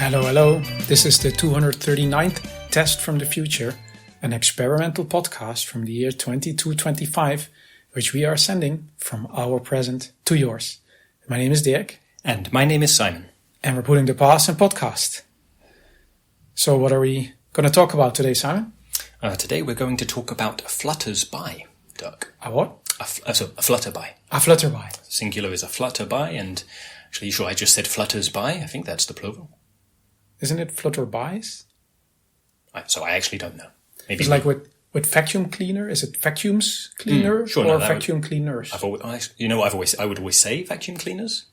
Hello. This is the 239th Test from the Future, an experimental podcast from the year 2225, which we are sending from our present to yours. My name is Dirk. And my name is Simon. And we're putting the past in podcast. So what are we going to talk about today, Simon? Today we're going to talk about Flutterby, Dirk. A what? A Flutterby. A Flutterby. Singular is a Flutterby, and actually, sure, I just said Fluttersby. I think that's the plural. Isn't it Flutterbys? So I actually don't know. Maybe it's like with vacuum cleaner. Is it vacuums cleaner or vacuum cleaners? I would always say vacuum cleaners.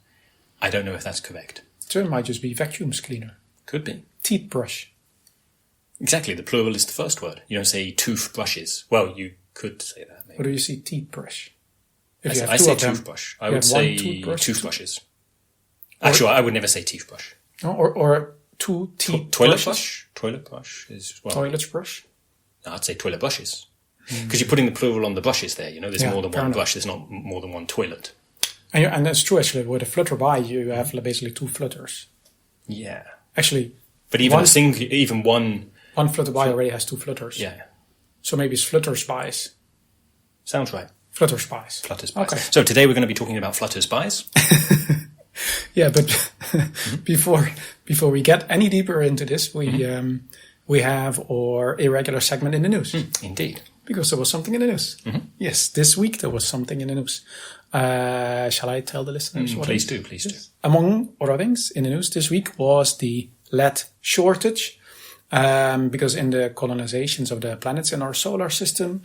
I don't know if that's correct. So it might just be vacuums cleaner. Could be. Teeth brush. Exactly. The plural is the first word. You don't say toothbrushes. Well, you could say that. Maybe. Or do you say teeth brush? I say toothbrush. I would say toothbrushes. Actually, I would never say toothbrush. Or two teeth toilet brush. Toilet brush is toilet brush. No, I'd say toilet brushes because you're putting the plural on the brushes there. You know, there's more than one brush. There's not more than one toilet. And that's true actually. With a Flutterby, you have basically two flutters. Yeah. Actually, but even one Flutterby already has two flutters. Yeah. So maybe it's Flutterspies. Sounds right. Flutterspies. Okay. So today we're going to be talking about Flutterspies. Yeah, but before we get any deeper into this, we have our irregular segment in the news. Indeed. Because there was something in the news. Mm-hmm. Yes, this week there was something in the news. Shall I tell the listeners what? Please do. Among other things in the news this week was the lead shortage. Because in the colonizations of the planets in our solar system,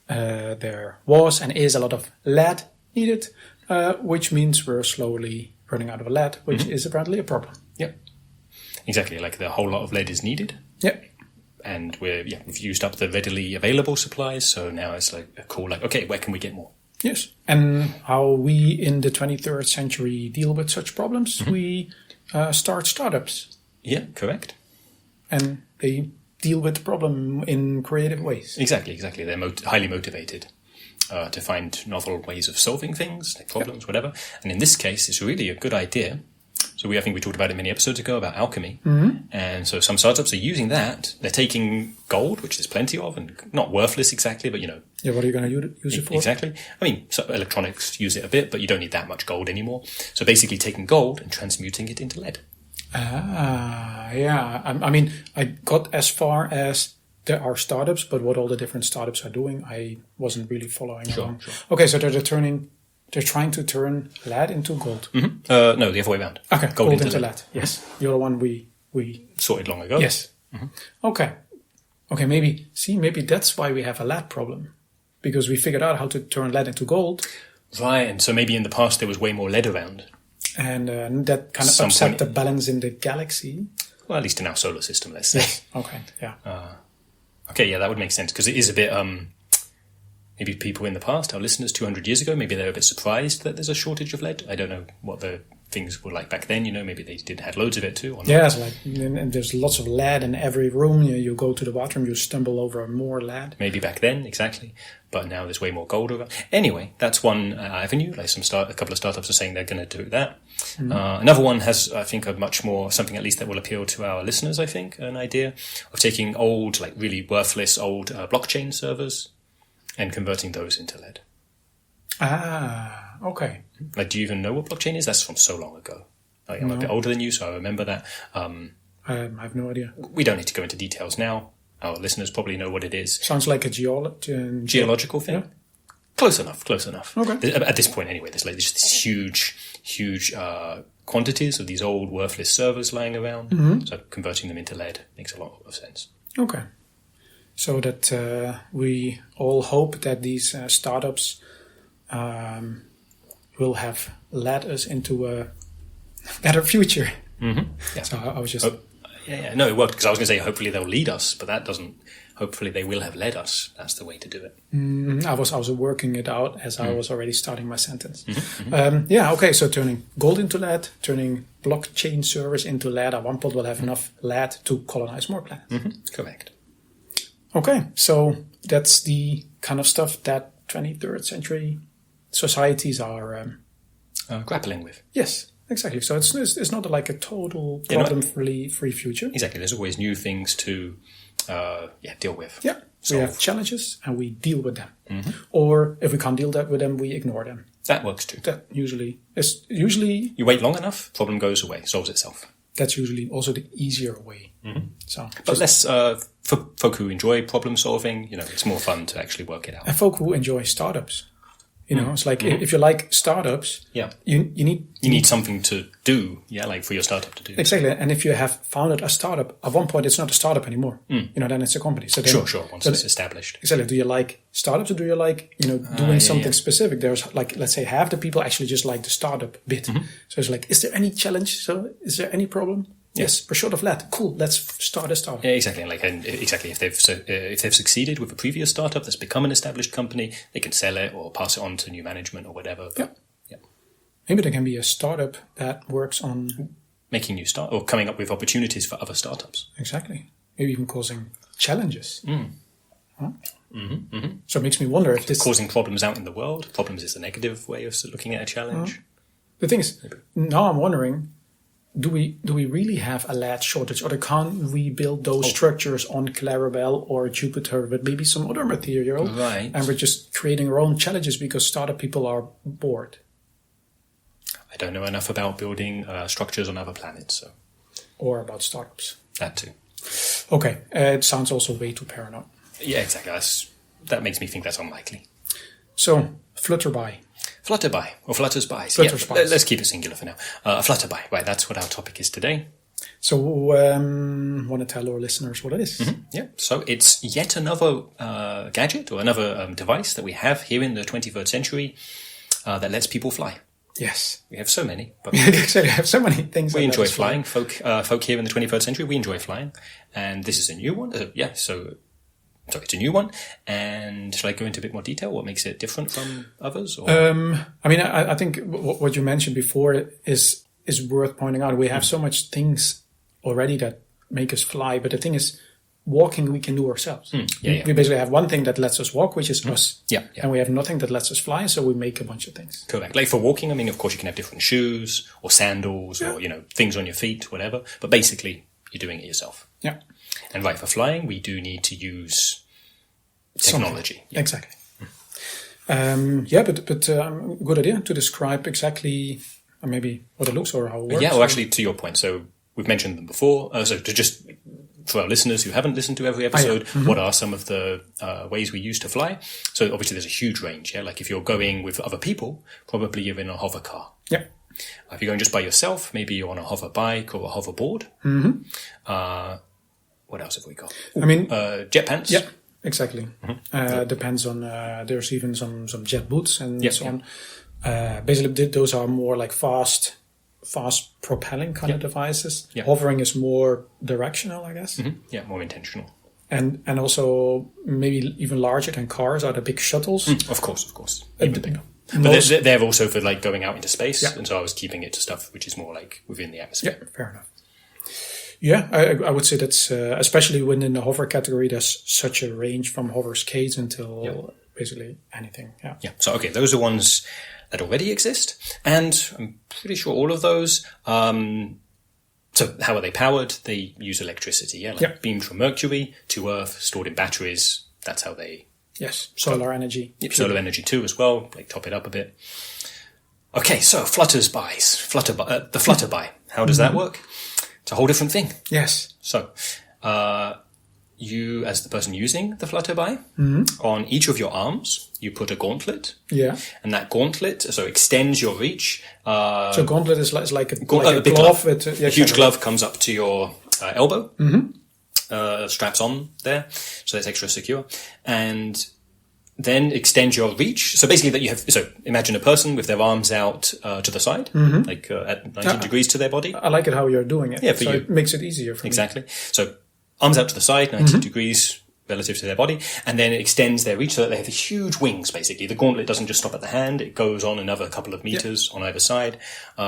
there was and is a lot of lead needed, which means we're slowly running out of lead, which is apparently a problem. Yep. Exactly, like the whole lot of lead is needed. Yep. And we've used up the readily available supplies, so now it's like a call okay, where can we get more? Yes. And how we in the 23rd century deal with such problems, we start startups. Yeah, correct. And they deal with the problem in creative ways. Exactly. They're highly motivated to find novel ways of solving things, like problems, whatever. And in this case, it's really a good idea. So I think we talked about it many episodes ago about alchemy. Mm-hmm. And so some startups are using that. They're taking gold, which there's plenty of, and not worthless exactly, but Yeah, what are you going to use it for? Exactly. I mean, so electronics use it a bit, but you don't need that much gold anymore. So basically taking gold and transmuting it into lead. Yeah. I mean, I got as far as there are startups, but what all the different startups are doing, I wasn't really following along. Sure. Okay, so they're trying to turn lead into gold. Mm-hmm. No, the other way around. Okay, gold into lead. Yes, the other one we sorted long ago. Yes. Mm-hmm. Okay. Maybe that's why we have a lead problem, because we figured out how to turn lead into gold. Right, and so maybe in the past there was way more lead around. And that kind of upset the balance in the galaxy. Well, at least in our solar system, let's say. Yes. Okay, yeah. That would make sense, because it is a bit... maybe people in the past, our listeners 200 years ago, maybe they're a bit surprised that there's a shortage of lead. I don't know what the things were like back then. Maybe they had loads of it too. Or not. Yeah, and there's lots of lead in every room. You go to the bathroom, you stumble over more lead. Maybe back then, exactly. But now there's way more gold around. Anyway, that's one avenue. Like a couple of startups are saying they're going to do that. Mm-hmm. Another one has, I think, something at least that will appeal to our listeners, I think, an idea of taking old, like really worthless old blockchain servers and converting those into lead. Okay. Like, do you even know what blockchain is? That's from so long ago. I'm a bit older than you, so I remember that. I have no idea. We don't need to go into details now. Our listeners probably know what it is. Sounds like a geological thing. Yeah. Close enough. Okay. At this point, anyway, there's just these huge quantities of these old worthless servers lying around. Mm-hmm. So converting them into lead makes a lot of sense. Okay. So that we all hope that these startups will have led us into a better future. Mm-hmm. Yeah. So I was just... No, it worked, because I was going to say hopefully they'll lead us, but that doesn't... Hopefully they will have led us. That's the way to do it. I was working it out as I was already starting my sentence. Mm-hmm. Okay, so turning gold into lead, turning blockchain servers into lead. At one point we'll have enough lead to colonize more planets. Mm-hmm. Correct. Okay, so that's the kind of stuff that 23rd century societies are... grappling with. Yes, exactly. So it's not like a total problem-free future. Exactly. There's always new things to deal with. Yeah. So we have challenges and we deal with them. Or if we can't deal with them, we ignore them. That works too. That usually you wait long enough, problem goes away, solves itself. That's usually also the easier way. So, but less for folk who enjoy problem solving. It's more fun to actually work it out. And folk who enjoy startups. It's like if you like startups, you need something to do, like for your startup to do. Exactly. And if you have founded a startup, at one point it's not a startup anymore. Then it's a company. So then, sure. Once it's established. Exactly. Do you like startups or do you like doing something specific? There's like, let's say half the people actually just like the startup bit. So it's like, is there any challenge? So is there any problem? Yes, per shot of lead. Cool. Let's start a startup. Yeah, exactly. If they've succeeded with a previous startup that's become an established company, they can sell it or pass it on to new management or whatever. But, Maybe there can be a startup that works on making new start or coming up with opportunities for other startups. Exactly. Maybe even causing challenges. So it makes me wonder if this causing problems out in the world. Problems is a negative way of looking at a challenge. The thing is, now I'm wondering. Do we really have a lead shortage, or can't we build those structures on Clarabelle or Jupiter with maybe some other material? Right. And we're just creating our own challenges because startup people are bored. I don't know enough about building structures on other planets, or about startups. That too. Okay, it sounds also way too paranoid. Yeah, exactly. That makes me think that's unlikely. So, Flutterby. Flutterby, or Fluttersby. Let's keep it singular for now. Flutterby, right, that's what our topic is today. So, want to tell our listeners what it is? Yeah, so it's yet another gadget or another device that we have here in the 21st century that lets people fly. Yes. We have so many. But we have so many things. We enjoy flying. Folk here in the 21st century, we enjoy flying. And this is a new one. So it's a new one, and shall I go into a bit more detail? What makes it different from others? Or? I think what you mentioned before is worth pointing out. We have so much things already that make us fly, but the thing is, walking we can do ourselves. We basically have one thing that lets us walk, which is us. And we have nothing that lets us fly, so we make a bunch of things. Correct. Like for walking, of course you can have different shoes or sandals or things on your feet, whatever. But basically, you're doing it yourself. Yeah. And right, for flying, we do need to use technology. Exactly. But good idea to describe exactly maybe what it looks or how it works. Yeah, well, actually, to your point, so we've mentioned them before. So to just, for our listeners who haven't listened to every episode, what are some of the ways we use to fly? So obviously there's a huge range, Like if you're going with other people, probably you're in a hover car. Yeah. If you're going just by yourself, maybe you're on a hover bike or a hoverboard. What else have we got? Jet pants. Yeah, exactly. Depends on, there's even some jet boots and so on. Basically, those are more like fast propelling kind of devices. Yeah. Hovering is more directional, I guess. Yeah, more intentional. And also maybe even larger than cars are the big shuttles. Of course. Even bigger. But they're also for like going out into space. And so I was keeping it to stuff which is more like within the atmosphere. Yeah, fair enough. Yeah, I would say that's, especially when in the hover category, there's such a range from hover skates until basically anything. Yeah. So, okay, those are ones that already exist. And I'm pretty sure all of those, so how are they powered? They use electricity, beamed from Mercury to Earth, stored in batteries. That's how they... Yes, solar energy. Yep, solar energy too as well, like top it up a bit. Okay, so the Flutterby. How does that work? It's a whole different thing. Yes. So, you, as the person using the Flutterby, on each of your arms, you put a gauntlet. Yeah. And that gauntlet, extends your reach. So gauntlet is like a big glove. A huge glove comes up to your elbow. Straps on there, so that's extra secure. And then extend your reach. So basically imagine a person with their arms out to the side, at 90 degrees to their body. I like it how you're doing it. Yeah, for you. It makes it easier for me. Exactly. So arms out to the side, 90 degrees relative to their body, and then it extends their reach so that they have huge wings, basically. The gauntlet doesn't just stop at the hand. It goes on another couple of meters on either side.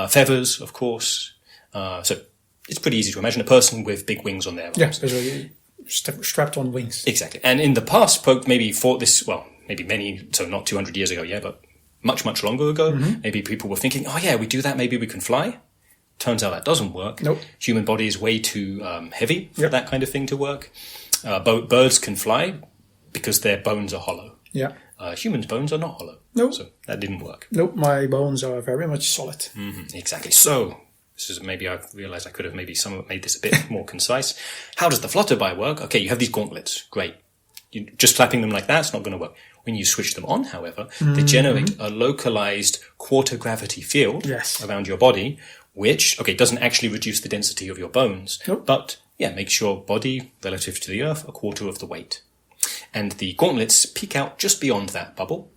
Feathers, of course. So it's pretty easy to imagine a person with big wings on their arms. Yeah, especially strapped on wings. Exactly. And in the past, folk maybe thought this, maybe many, so not 200 years ago, but much, much longer ago, maybe people were thinking, we do that, maybe we can fly. Turns out that doesn't work. Nope. Human body is way too heavy for Yep. that kind of thing to work. Birds can fly because their bones are hollow. Yeah. Humans' bones are not hollow. Nope. So that didn't work. Nope, my bones are very much solid. Exactly. So, this is maybe I realized I could have maybe made this a bit more concise. How does the Flutterby work? Okay, you have these gauntlets. Great. Just flapping them like that's not going to work. When you switch them on, however, they generate a localized quarter-gravity field around your body, which, doesn't actually reduce the density of your bones, but, makes your body, relative to the Earth, a quarter of the weight. And the gauntlets peek out just beyond that bubble.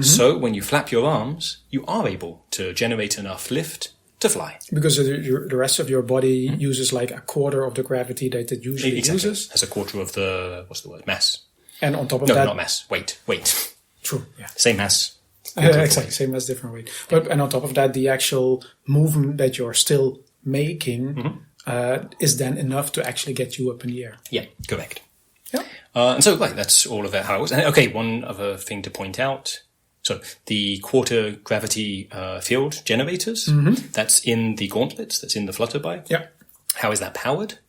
So when you flap your arms, you are able to generate enough lift to fly. Because the rest of your body uses like a quarter of the gravity that it usually uses. As a quarter of the, mass. And on top of that... that... No, not mass. Weight. True, yeah. Same mass. Exactly, same mass, different weight. And on top of that, the actual movement that you're still making is then enough to actually get you up in the air. Yeah, correct. Yeah. And so, that's all of that how it works. And, one other thing to point out. So, the quarter gravity field generators, that's in the gauntlets, that's in the Flutterby. Yeah. How is that powered?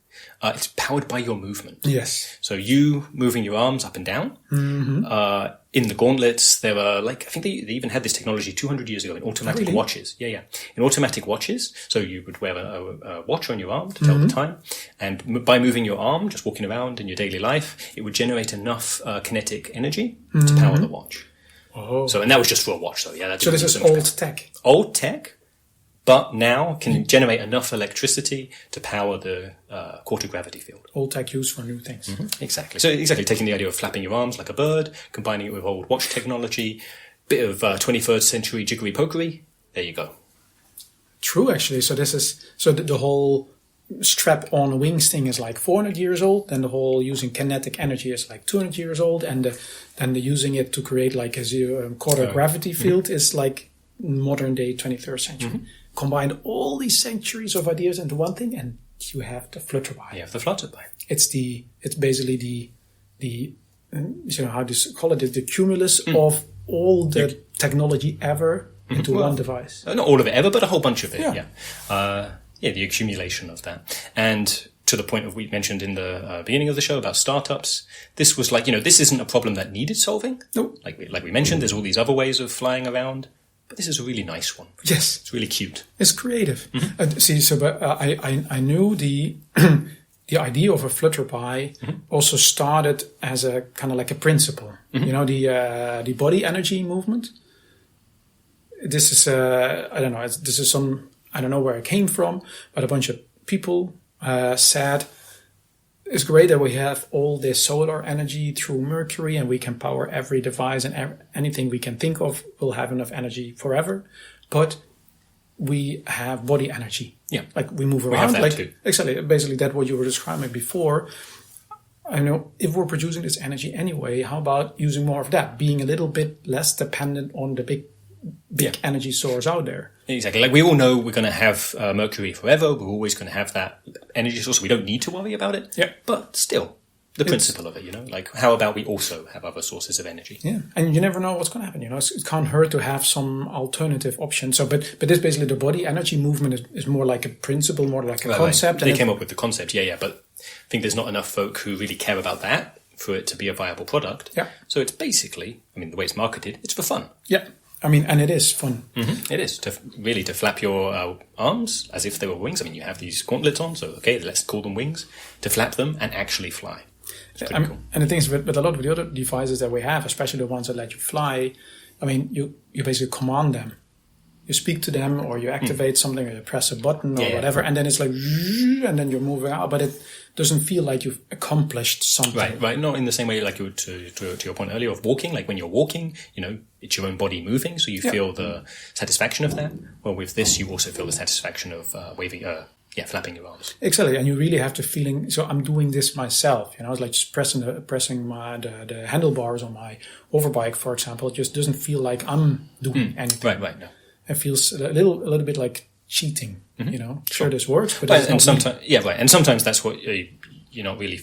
It's powered by your movement. Yes. So you moving your arms up and down. In the gauntlets, there are I think they even had this technology 200 years ago in automatic watches. Yeah. In automatic watches. So you would wear a watch on your arm to tell the time. And by moving your arm, just walking around in your daily life, it would generate enough kinetic energy to power the watch. Oh. So, and that was just for a watch, though. Yeah. So this is old tech. Old tech. But now can generate enough electricity to power the quarter gravity field. Old tech used for new things. Exactly. So taking the idea of flapping your arms like a bird, combining it with old watch technology, bit of 21st century jiggery pokery. There you go. True, actually. So the whole strap on wings thing is like 400 years old. Then the whole using kinetic energy is like 200 years old, and the using it to create like a quarter gravity field is like modern day 23rd century. Combine all these centuries of ideas into one thing, and you have the Flutterby. You have the Flutterby. It's basically the how do you call it? The cumulus of all the technology ever into one device. Not all of it ever, but a whole bunch of it. Yeah. The accumulation of that. And to the point of we mentioned in the beginning of the show about startups, this was this isn't a problem that needed solving. No. Like we mentioned, there's all these other ways of flying around. But this is a really nice one. Yes. It's really cute. It's creative. I knew the idea of a Flutterby also started as a kind of like a principle. The body energy movement. This is I don't know where it came from, but a bunch of people said, it's great that we have all this solar energy through Mercury and we can power every device and anything we can think of will have enough energy forever. But we have body energy. Yeah. Like we move around. We have that too. Exactly. Basically, that's what you were describing before. I know if we're producing this energy anyway, how about using more of that? Being a little bit less dependent on the big energy source out there. Exactly. Like we all know we're going to have Mercury forever. We're always going to have that energy source. We don't need to worry about it. Yeah. But still, the principle of it, like how about we also have other sources of energy? Yeah. And you never know what's going to happen. It can't hurt to have some alternative option. So, but this basically the body energy movement is more like a principle, more like a concept. They came up with the concept. Yeah. But I think there's not enough folk who really care about that for it to be a viable product. Yeah. So it's basically, the way it's marketed, it's for fun. Yeah. And it is fun. It is to flap your arms as if they were wings. You have these gauntlets on, so let's call them wings. To flap them and actually fly. It's pretty cool. And the thing is, with a lot of the other devices that we have, especially the ones that let you fly, you basically command them. You speak to them, or you activate something, or you press a button, or whatever, and then it's like, and then you're moving out, but it doesn't feel like you've accomplished something. Right. Not in the same way like you would to your point earlier of walking. Like when you're walking, it's your own body moving, so you feel the satisfaction of that. Well, with this, you also feel the satisfaction of flapping your arms. Exactly, and you really have the feeling. So I'm doing this myself. It's like just pressing the handlebars on my overbike, for example. It just doesn't feel like I'm doing anything. Right. No. It feels a little bit like cheating. Sure, this works, but and sometimes, and sometimes that's what you're not really.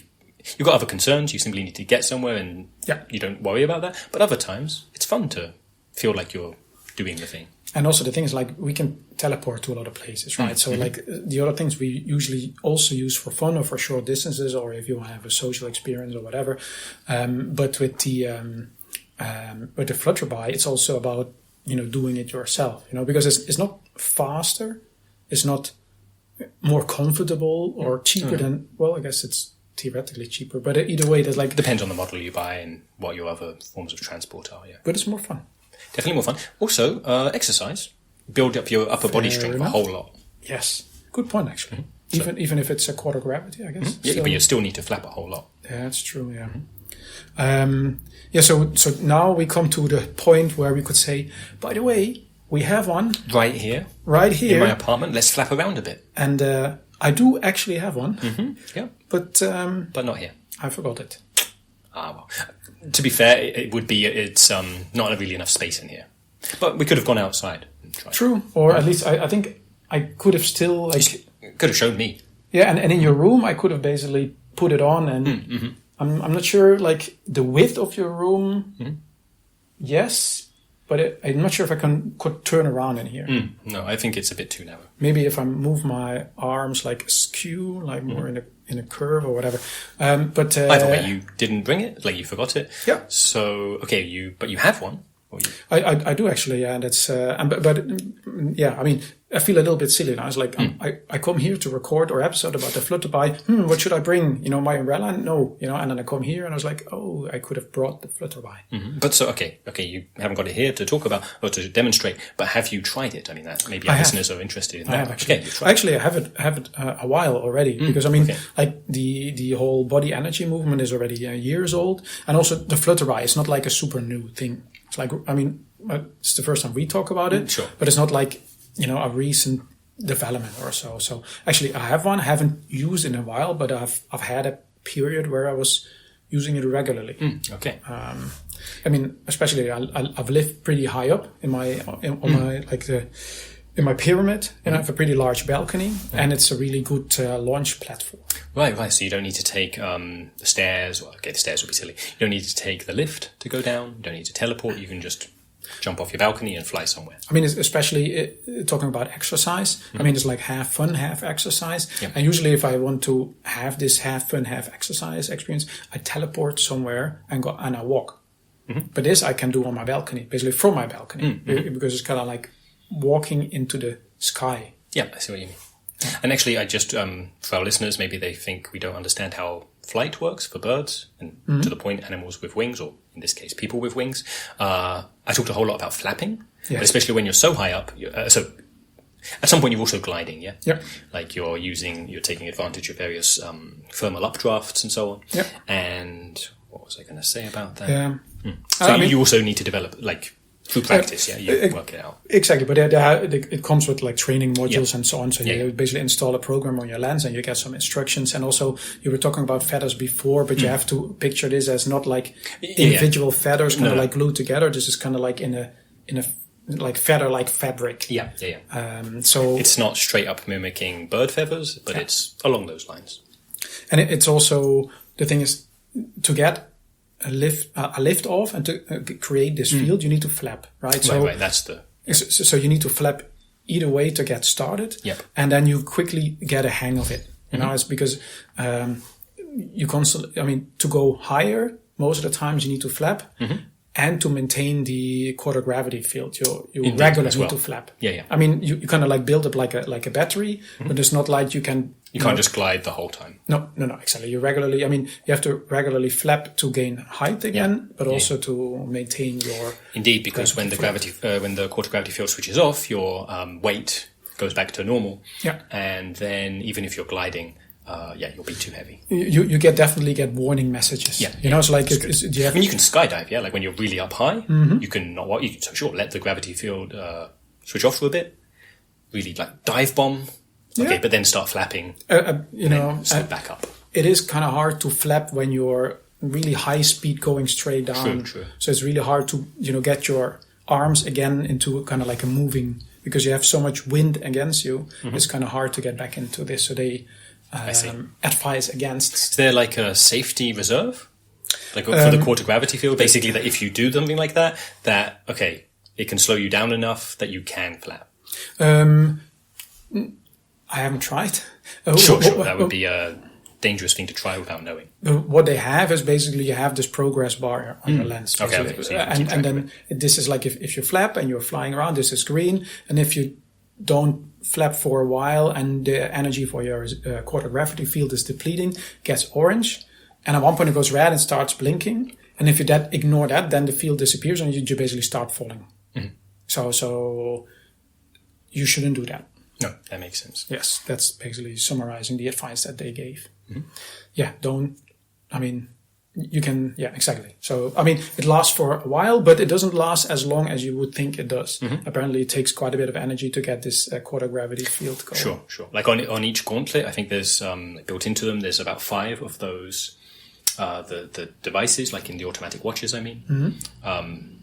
You've got other concerns. You simply need to get somewhere, and you don't worry about that. But other times, it's fun to feel like you're doing the thing. And also the thing is, like, we can teleport to a lot of places, right? So like the other things we usually also use for fun or for short distances, or if you want to have a social experience or whatever. But with the Flutterby, it's also about, doing it yourself, because it's not faster, it's not more comfortable or cheaper than, well, I guess it's theoretically cheaper, but either way, there's like... Depends on the model you buy and what your other forms of transport are, yeah. But it's more fun. Definitely more fun. Also, exercise. Build up your upper body strength a whole lot. Yes. Good point, actually. Even if it's a quarter gravity, I guess. Yeah, but you still need to flap a whole lot. Yeah, that's true, yeah. So now we come to the point where we could say, by the way, we have one. Right here. In my apartment. Let's flap around a bit. And I do actually have one. Yeah. But not here. I forgot it. Well. To be fair, it's not really enough space in here. But we could have gone outside and tried. True. Or at least I think I could have still could have shown me. Yeah, and in your room I could have basically put it on, and I'm not sure like the width of your room. Yes, but I'm not sure if I could turn around in here. No, I think it's a bit too narrow. Maybe if I move my arms like askew, like more in a curve or whatever. But either way, you didn't bring it, like you forgot it. Yeah. So okay, you have one. I do actually, yeah. That's but yeah. I mean, I feel a little bit silly now. It's like I come here to record our episode about the Flutterby. What should I bring? My umbrella? No, and then I come here and I was like, oh, I could have brought the Flutterby. But so okay, you haven't got it here to talk about or to demonstrate. But have you tried it? I mean, that maybe our listeners are interested in that. I have actually. Okay, actually, I have it a while already because I mean, like the whole body energy movement is already years old, and also the Flutterby is not like a super new thing. It's like, I mean, it's the first time we talk about it, sure. But it's not like, a recent development or so. So actually I have one. I haven't used in a while, but I've had a period where I was using it regularly. Okay. I mean, especially I've lived pretty high up in my pyramid, and I have a pretty large balcony, and it's a really good launch platform. Right. So you don't need to take the stairs. Well, okay, the stairs would be silly. You don't need to take the lift to go down. You don't need to teleport. You can just jump off your balcony and fly somewhere. I mean, especially talking about exercise. I mean, it's like half fun, half exercise. Yep. And usually if I want to have this half fun, half exercise experience, I teleport somewhere and I walk. But this I can do on my balcony, basically from my balcony, because it's kind of like walking into the sky. Yeah, I see what you mean. And actually, I just, for our listeners, maybe they think we don't understand how flight works for birds, and to the point, animals with wings, or in this case, people with wings. I talked a whole lot about flapping, but especially when you're so high up. So at some point, you're also gliding, yeah? Yep. Like you're taking advantage of various thermal updrafts and so on. Yep. And what was I going to say about that? Yeah. So you also need to develop, like, through practice, you work it out. Exactly, but it comes with like training modules and so on. So you basically install a program on your lens and you get some instructions. And also, you were talking about feathers before, but you have to picture this as not like individual feathers kind of like glued together. This is kind of like in a like feather-like fabric. Yeah. So it's not straight up mimicking bird feathers, but it's along those lines. And it's also, the thing is, to get a lift off and to create this field, you need to flap, right? So, right, that's the... So you need to flap either way to get started. Yep. And then you quickly get a hang of it. You know, it's because you constantly, I mean, to go higher, most of the times you need to flap. And to maintain the quarter gravity field, you regularly need to flap. Yeah. I mean, you kind of like build up like a battery, but it's not like you can... You can't just glide the whole time. No, exactly. You have to regularly flap to gain height again, but also to maintain your... Indeed, because when the quarter gravity field switches off, your weight goes back to normal. Yeah. And then even if you're gliding, you'll be too heavy. You definitely get warning messages. Yeah. You know, it's like... I mean, you can skydive, yeah? Like when you're really up high, you can not... let the gravity field switch off for a bit. Really, like, dive bomb. Okay, but then start flapping. Start back up. It is kind of hard to flap when you're really high speed going straight down. True. So it's really hard to, get your arms again into kind of like a moving, because you have so much wind against you. It's kind of hard to get back into this. So they advise against. Is there like a safety reserve? Like for the quarter gravity field? Basically, that if you do something like that, it can slow you down enough that you can flap. I haven't tried. Sure. That would be a dangerous thing to try without knowing. What they have is basically you have this progress bar on your lens. Okay. So and then this is like if you flap and you're flying around, this is green. And if you don't flap for a while and the energy for your quarter gravity field is depleting, gets orange. And at one point it goes red and starts blinking. And if you ignore that, then the field disappears and you basically start falling. Mm-hmm. So you shouldn't do that. No, that makes sense. Yes, that's basically summarizing the advice that they gave. Mm-hmm. Yeah, you can, exactly. So, it lasts for a while, but it doesn't last as long as you would think it does. Mm-hmm. Apparently, it takes quite a bit of energy to get this quarter gravity field going. Sure. Like on each gauntlet, I think there's built into them, there's about 5 of those, the devices, like in the automatic watches, Mm-hmm.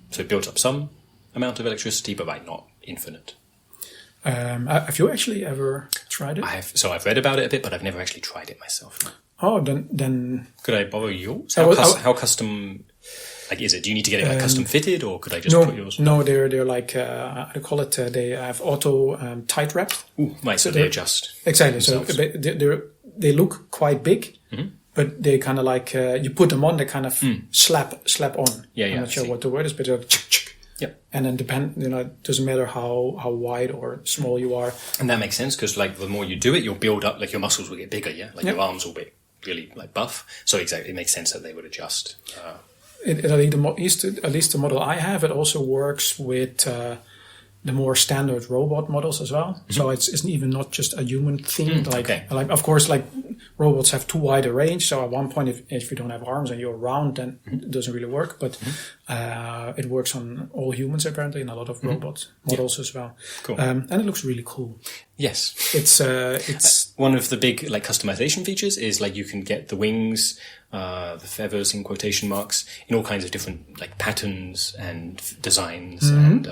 So it built up some amount of electricity, but not infinite. Have you actually ever tried it? I've read about it a bit, but I've never actually tried it myself. No. Oh, then could I borrow yours? How custom? Like, is it? Do you need to get it custom fitted, or could I just put yours? No, they're like how do you call it? They have auto tight wrapped. Ooh, right. So they adjust exactly. themselves. So they look quite big, mm-hmm. but they kind of like you put them on, they kind of slap on. Yeah. I'm not sure what the word is, but they're Yep. And then it doesn't matter how wide or small you are. And that makes sense because the more you do it, you'll build up, your muscles will get bigger, yeah? Your arms will be really buff. So exactly, it makes sense that they would adjust. At least the model I have, it also works with the more standard robot models as well. Mm-hmm. So it's even not just a human thing. Of course, robots have too wide a range. So at one point, if you don't have arms and you're round, then it doesn't really work. But it works on all humans apparently, and a lot of robot models as well. Cool. And it looks really cool. Yes, it's one of the big customization features is you can get the wings, the feathers in quotation marks, in all kinds of different patterns and designs and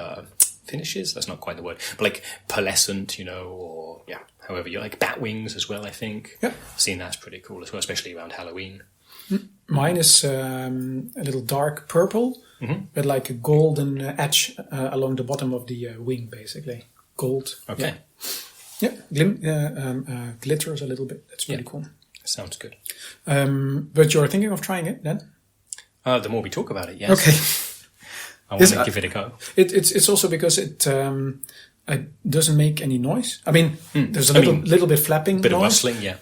finishes. That's not quite the word, but pearlescent, or however you bat wings as well. I think I've seen that's pretty cool as well, especially around Halloween. Mine is a little dark purple with a golden edge along the bottom of the wing, basically gold. Okay. Glitters a little bit. That's pretty cool. Sounds good. But you're thinking of trying it then? The more we talk about it, yes. Okay. I want to give it a go. It's also because it doesn't make any noise. There's a little bit flapping, bit noise, of rustling, yeah.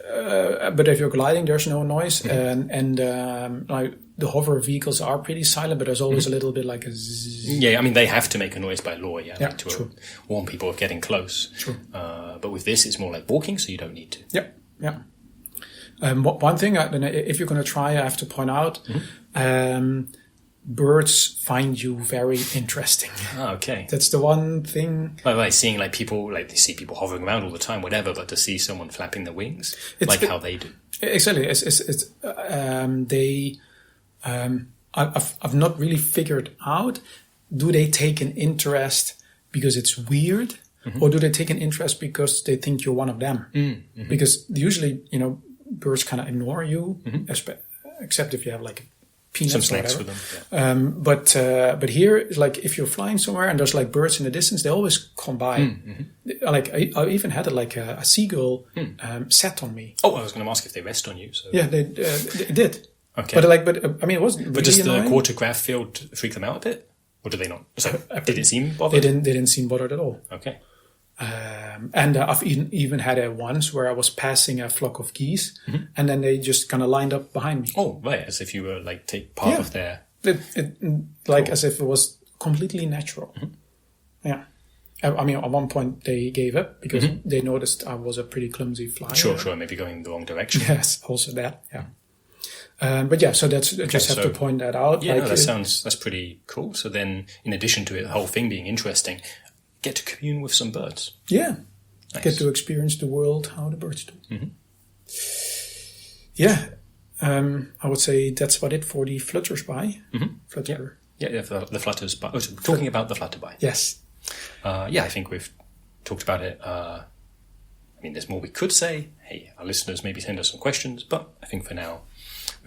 But if you're gliding, there's no noise, and the hover vehicles are pretty silent, but there's always a little bit like a zzz. Yeah, they have to make a noise by law, to warn people of getting close. True. But with this, it's more like walking, so you don't need to. Yeah. One thing, if you're going to try, I have to point out. Birds find you very interesting. Oh, okay. That's the one thing. Seeing people, they see people hovering around all the time, whatever, but to see someone flapping their wings, how they do. Exactly. I've not really figured out, do they take an interest because it's weird, or do they take an interest because they think you're one of them? Mm-hmm. Because usually, birds kind of ignore you, except if you have peanuts some snacks or with them. Yeah. But here, if you're flying somewhere and there's birds in the distance, they always come by. Mm-hmm. I even had a seagull sat on me. Oh, I was going to ask if they rest on you. So. Yeah, they did. Okay. But it wasn't. But really does the annoying. quarter graph field freak them out a bit, or do they not? So did it seem bothered? They didn't seem bothered at all. Okay. And I've even had it once where I was passing a flock of geese, and then they just kind of lined up behind me. Oh, right, as if you were take part of their. As if it was completely natural. Mm-hmm. Yeah. At one point they gave up because they noticed I was a pretty clumsy flyer. Sure, maybe going the wrong direction. Yes, also that. Yeah. So that's I just have to point that out. Yeah, that's pretty cool. So then, in addition to the whole thing being interesting, get to commune with some birds. Yeah. Nice. Get to experience the world, how the birds do. Mm-hmm. Yeah. I would say that's about it for the Flutterby. Mm-hmm. Flutter. Yeah, the Flutterby. Oh, so talking about the Flutterby. Yes. I think we've talked about it. There's more we could say. Hey, our listeners maybe send us some questions, but I think for now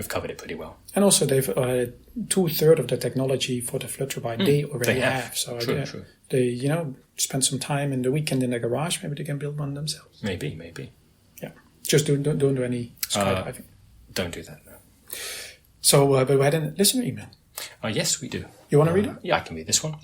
we've covered it pretty well. And also, they've 2/3 of the technology for the Flutterby they already They have. So True. they spend some time in the weekend in the garage. Maybe they can build one themselves. Maybe. Yeah, just don't do any skydiving. Don't do that. No. So, but we had a listener email. Yes, we do. You want to read it? Yeah, I can read this one.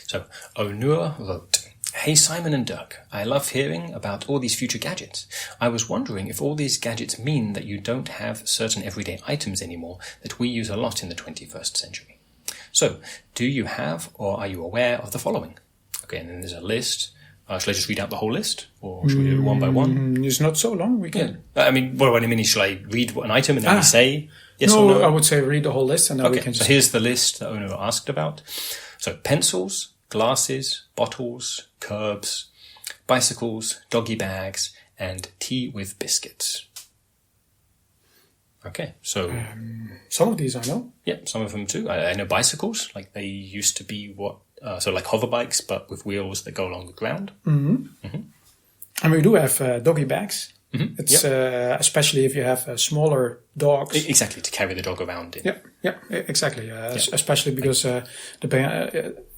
So, Onur wrote, "Hey Simon and Dirk, I love hearing about all these future gadgets. I was wondering if all these gadgets mean that you don't have certain everyday items anymore that we use a lot in the 21st century. So, do you have or are you aware of the following?" Okay, and then there's a list. Shall I just read out the whole list? Or should we do it one by one? It's not so long. We can. Yeah. I mean, what I mean is, shall I read an item and then we say yes or no? I would say read the whole list and then we can just... So here's the list that Onur asked about. So pencils, glasses, bottles, curbs, bicycles, doggy bags, and tea with biscuits. Okay, so... some of these I know. Yeah, some of them too. I know bicycles, like they used to be so like hover bikes, but with wheels that go along the ground. And we do have doggy bags. It's especially if you have smaller dogs. Exactly, to carry the dog around in. Yeah, exactly. Especially because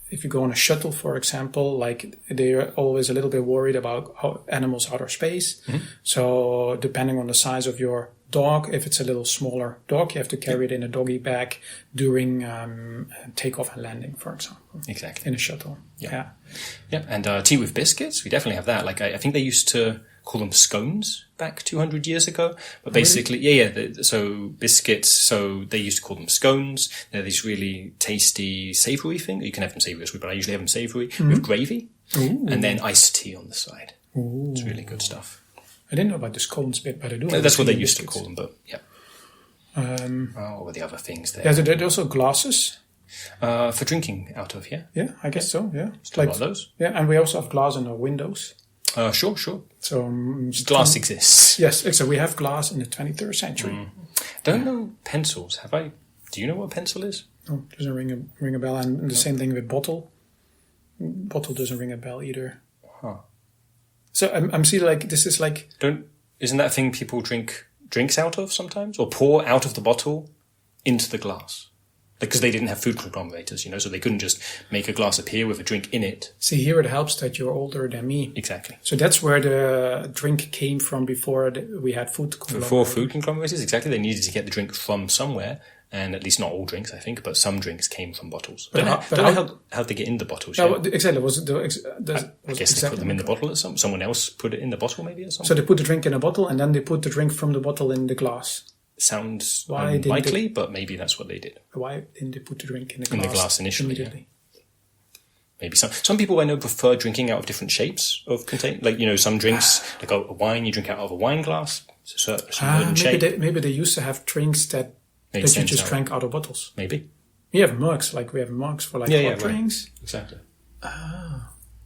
if you go on a shuttle, for example, like they're always a little bit worried about how animals outer space. So depending on the size of your dog, if it's a little smaller dog, you have to carry it in a doggy bag during takeoff and landing, for example. Exactly. In a shuttle. Yeah. And tea with biscuits, we definitely have that. Like I think they used to call them scones back 200 years ago. But basically, so biscuits, so they used to call them scones. They're these really tasty, savoury thing. You can have them savoury as well, but I usually have them savoury with gravy. And then iced tea on the side. It's really good stuff. I didn't know about the scones bit, but I do. That's what they used to call them, but yeah. What were the other things there? Yeah, there are also glasses. For drinking out of, yeah? Yeah, I guess so, yeah. Still got those? Yeah, and we also have glass in our windows. Sure. So glass exists. Yes, so we have glass in the 23rd century. Don't know pencils. Do you know what a pencil is? No, doesn't ring a bell. And the same thing with bottle. Bottle doesn't ring a bell either. Huh. So I'm seeing like this is like... Isn't that a thing people drink drinks out of sometimes? Or pour out of the bottle into the glass? Because they didn't have food conglomerators, so they couldn't just make a glass appear with a drink in it. See, here it helps that you're older than me. Exactly. So that's where the drink came from before we had food conglomerators. Before food conglomerators, exactly. They needed to get the drink from somewhere. And at least not all drinks, I think, but some drinks came from bottles. Don't know how they get in the bottles. No, exactly. I guess they put them in the bottle at someone else put it in the bottle maybe or something. So they put the drink in a bottle and then they put the drink from the bottle in the glass. Sounds unlikely, but maybe that's what they did. Why didn't they put the drink in the glass? In the glass initially, immediately? Yeah. Maybe some people I know prefer drinking out of different shapes of container. Like, some drinks, like a wine, you drink out of a wine glass. It's a certain shape. Maybe they used to have drinks that you just drank out of bottles. Maybe. We have mugs, for hot drinks. Right. Exactly.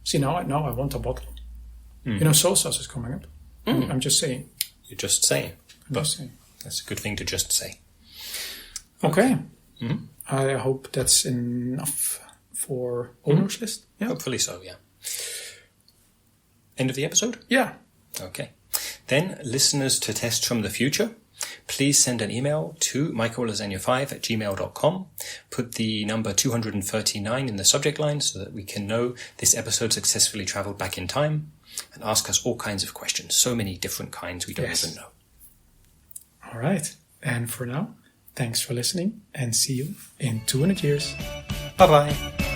See, now I want a bottle. Soy sauce is coming up. I'm just saying. You're just saying. Just saying. That's a good thing to just say. Okay. I hope that's enough for Onur's list. Yeah. Hopefully so, yeah. End of the episode? Yeah. Okay. Then, listeners to Test from the Future, please send an email to microlasagna5@gmail.com. Put the number 239 in the subject line so that we can know this episode successfully travelled back in time, and ask us all kinds of questions. So many different kinds we don't even know. All right. And for now, thanks for listening and see you in 200 years. Bye-bye.